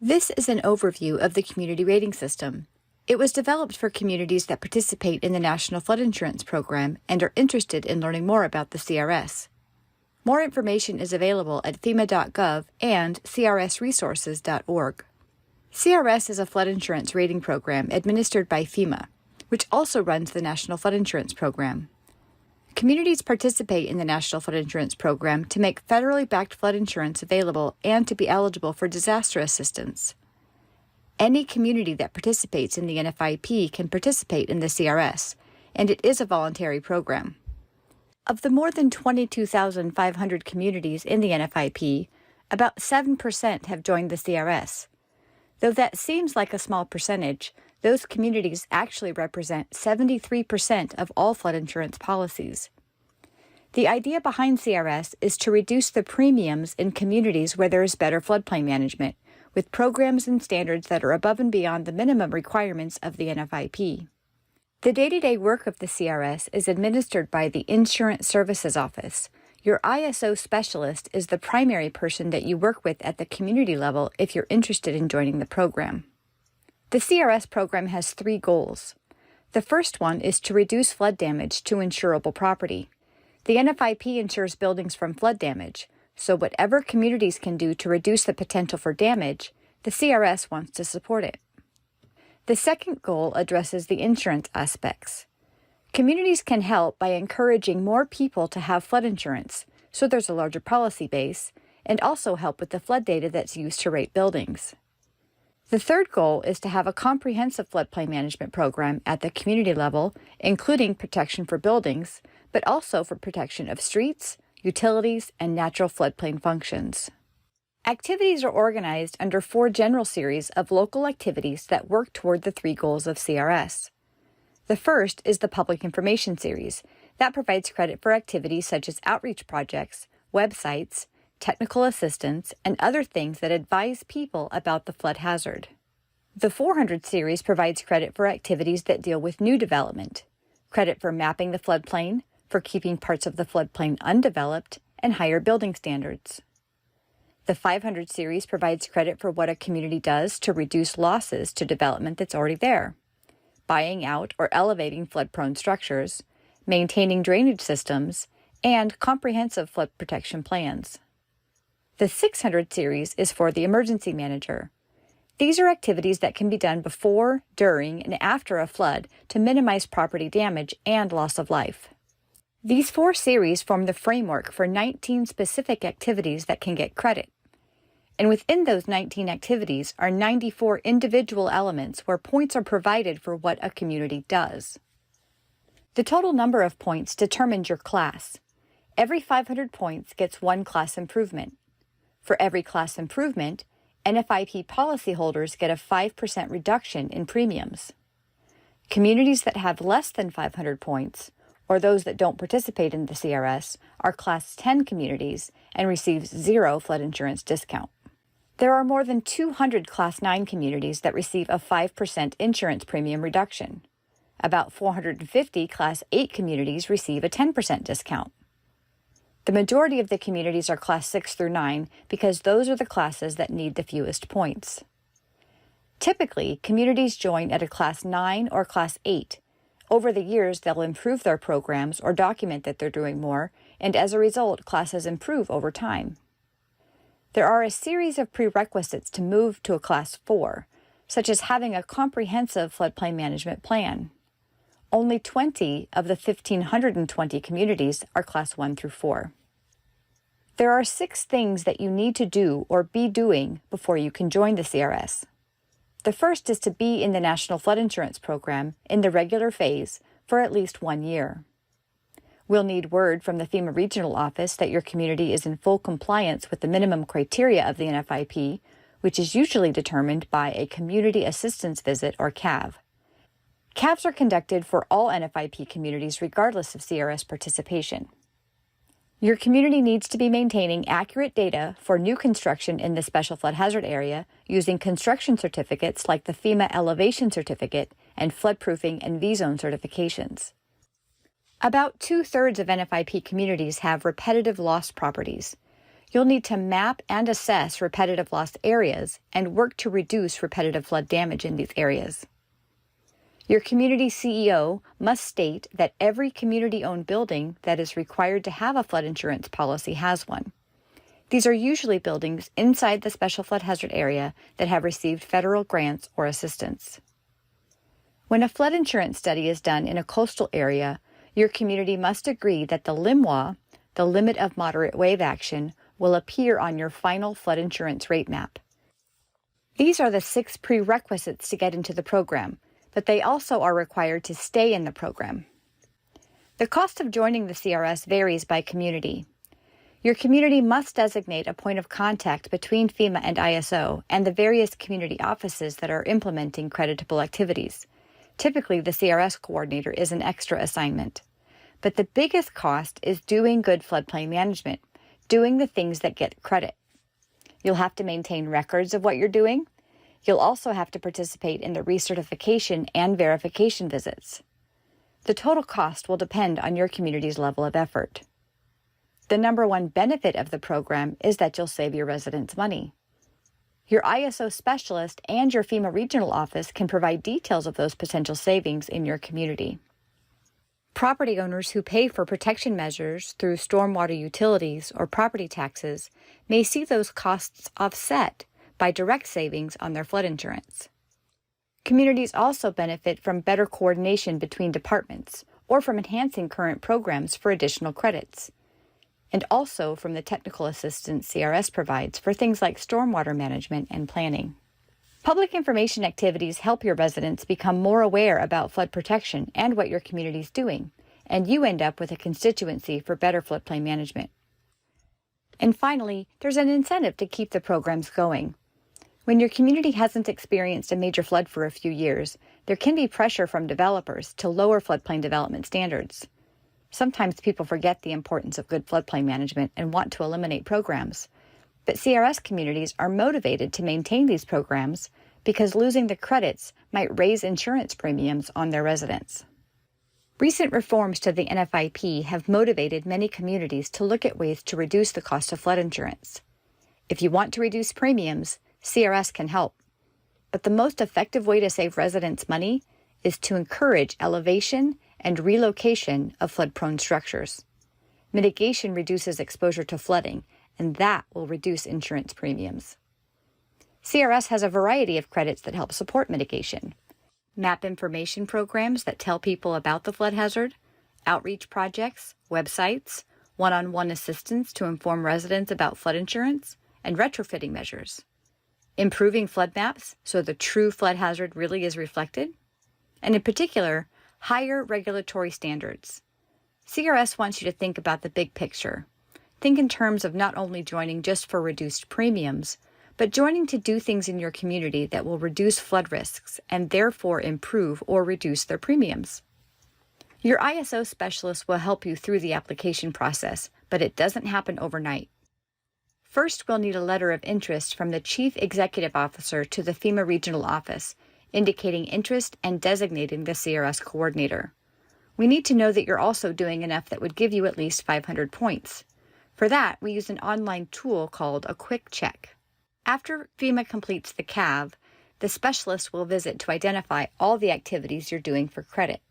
This is an overview of the Community Rating System. It was developed for communities that participate in the National Flood Insurance Program and are interested in learning more about the CRS. More information is available at FEMA.gov and crsresources.org. CRS is a flood insurance rating program administered by FEMA, which also runs the National Flood Insurance Program. Communities participate in the National Flood Insurance Program to make federally backed flood insurance available and to be eligible for disaster assistance. Any community that participates in the NFIP can participate in the CRS, and it is a voluntary program. Of the more than 22,500 communities in the NFIP, about 7% have joined the CRS. Though that seems like a small percentage, those communities actually represent 73% of all flood insurance policies. The idea behind CRS is to reduce the premiums in communities where there is better floodplain management, with programs and standards that are above and beyond the minimum requirements of the NFIP. The day-to-day work of the CRS is administered by the Insurance Services Office. Your ISO specialist is the primary person that you work with at the community level if you're interested in joining the program. The CRS program has 3 goals. The first one is to reduce flood damage to insurable property. The NFIP insures buildings from flood damage, so whatever communities can do to reduce the potential for damage, the CRS wants to support it. The second goal addresses the insurance aspects. Communities can help by encouraging more people to have flood insurance, so there's a larger policy base, and also help with the flood data that's used to rate buildings. The third goal is to have a comprehensive floodplain management program at the community level, including protection for buildings, but also for protection of streets, utilities, and natural floodplain functions. Activities are organized under 4 general series of local activities that work toward the 3 goals of CRS. The first is the Public Information Series. That provides credit for activities such as outreach projects, websites, technical assistance, and other things that advise people about the flood hazard. The 400 series provides credit for activities that deal with new development, credit for mapping the floodplain, for keeping parts of the floodplain undeveloped, and higher building standards. The 500 series provides credit for what a community does to reduce losses to development that's already there, buying out or elevating flood-prone structures, maintaining drainage systems, and comprehensive flood protection plans. The 600 series is for the emergency manager. These are activities that can be done before, during, and after a flood to minimize property damage and loss of life. These 4 series form the framework for 19 specific activities that can get credit. And within those 19 activities are 94 individual elements where points are provided for what a community does. The total number of points determines your class. Every 500 points gets 1 class improvement. For every class improvement, NFIP policyholders get a 5% reduction in premiums. Communities that have less than 500 points, or those that don't participate in the CRS, are Class 10 communities and receive 0 flood insurance discount. There are more than 200 Class 9 communities that receive a 5% insurance premium reduction. About 450 Class 8 communities receive a 10% discount. The majority of the communities are Class 6 through 9 because those are the classes that need the fewest points. Typically, communities join at a Class 9 or Class 8. Over the years, they'll improve their programs or document that they're doing more, and as a result, classes improve over time. There are a series of prerequisites to move to a Class 4, such as having a comprehensive floodplain management plan. Only 20 of the 1,520 communities are Class 1 through 4. There are 6 things that you need to do or be doing before you can join the CRS. The first is to be in the National Flood Insurance Program in the regular phase for at least 1 year. We'll need word from the FEMA Regional Office that your community is in full compliance with the minimum criteria of the NFIP, which is usually determined by a Community Assistance Visit or CAV. CAVs are conducted for all NFIP communities regardless of CRS participation. Your community needs to be maintaining accurate data for new construction in the Special Flood Hazard Area using construction certificates like the FEMA Elevation Certificate and Floodproofing and V-Zone certifications. About 2/3 of NFIP communities have repetitive loss properties. You'll need to map and assess repetitive loss areas and work to reduce repetitive flood damage in these areas. Your community CEO must state that every community-owned building that is required to have a flood insurance policy has one. These are usually buildings inside the special flood hazard area that have received federal grants or assistance. When a flood insurance study is done in a coastal area, your community must agree that the LMWA, the limit of moderate wave action, will appear on your final flood insurance rate map. These are the 6 prerequisites to get into the program, but they also are required to stay in the program. The cost of joining the CRS varies by community. Your community must designate a point of contact between FEMA and ISO and the various community offices that are implementing creditable activities. Typically, the CRS coordinator is an extra assignment. But the biggest cost is doing good floodplain management, doing the things that get credit. You'll have to maintain records of what you're doing. You'll also have to participate in the recertification and verification visits. The total cost will depend on your community's level of effort. The number one benefit of the program is that you'll save your residents money. Your ISO specialist and your FEMA regional office can provide details of those potential savings in your community. Property owners who pay for protection measures through stormwater utilities or property taxes may see those costs offset by direct savings on their flood insurance. Communities also benefit from better coordination between departments or from enhancing current programs for additional credits, and also from the technical assistance CRS provides for things like stormwater management and planning. Public information activities help your residents become more aware about flood protection and what your community is doing, and you end up with a constituency for better floodplain management. And finally, there's an incentive to keep the programs going. When your community hasn't experienced a major flood for a few years, there can be pressure from developers to lower floodplain development standards. Sometimes people forget the importance of good floodplain management and want to eliminate programs. But CRS communities are motivated to maintain these programs because losing the credits might raise insurance premiums on their residents. Recent reforms to the NFIP have motivated many communities to look at ways to reduce the cost of flood insurance. If you want to reduce premiums, CRS can help. But the most effective way to save residents money is to encourage elevation and relocation of flood-prone structures. Mitigation reduces exposure to flooding, and that will reduce insurance premiums. CRS has a variety of credits that help support mitigation. Map information programs that tell people about the flood hazard, outreach projects, websites, one-on-one assistance to inform residents about flood insurance, and retrofitting measures. Improving flood maps so the true flood hazard really is reflected, and in particular, higher regulatory standards. CRS wants you to think about the big picture. Think in terms of not only joining just for reduced premiums, but joining to do things in your community that will reduce flood risks and therefore improve or reduce their premiums. Your ISO specialist will help you through the application process, but it doesn't happen overnight. First, we'll need a letter of interest from the Chief Executive Officer to the FEMA Regional Office, indicating interest and designating the CRS coordinator. We need to know that you're also doing enough that would give you at least 500 points. For that, we use an online tool called a quick check. After FEMA completes the CAV, the specialist will visit to identify all the activities you're doing for credit.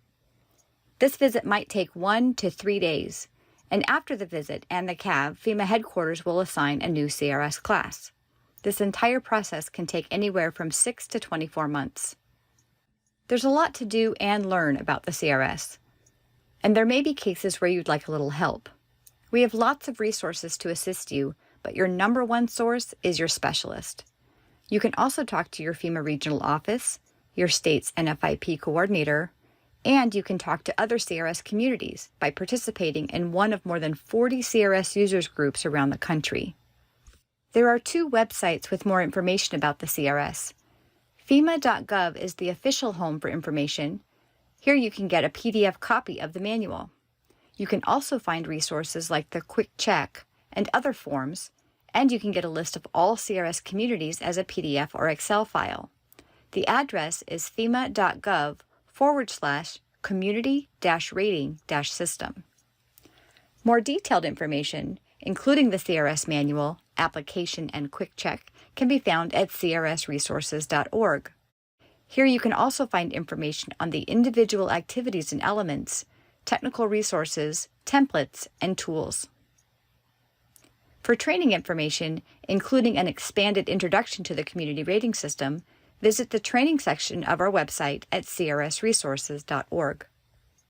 This visit might take 1 to 3 days, and after the visit and the CAV, FEMA headquarters will assign a new CRS class. This entire process can take anywhere from 6 to 24 months. There's a lot to do and learn about the CRS, and there may be cases where you'd like a little help. We have lots of resources to assist you, but your number one source is your specialist. You can also talk to your FEMA regional office, your state's NFIP coordinator, and you can talk to other CRS communities by participating in one of more than 40 CRS users groups around the country. There are 2 websites with more information about the CRS. FEMA.gov is the official home for information. Here you can get a PDF copy of the manual. You can also find resources like the Quick Check and other forms, and you can get a list of all CRS communities as a PDF or Excel file. The address is fema.gov/community-rating-system. More detailed information, including the CRS manual Application and Quick Check can be found at crsresources.org. Here you can also find information on the individual activities and elements, technical resources, templates, and tools. For training information, including an expanded introduction to the Community Rating System, visit the training section of our website at crsresources.org.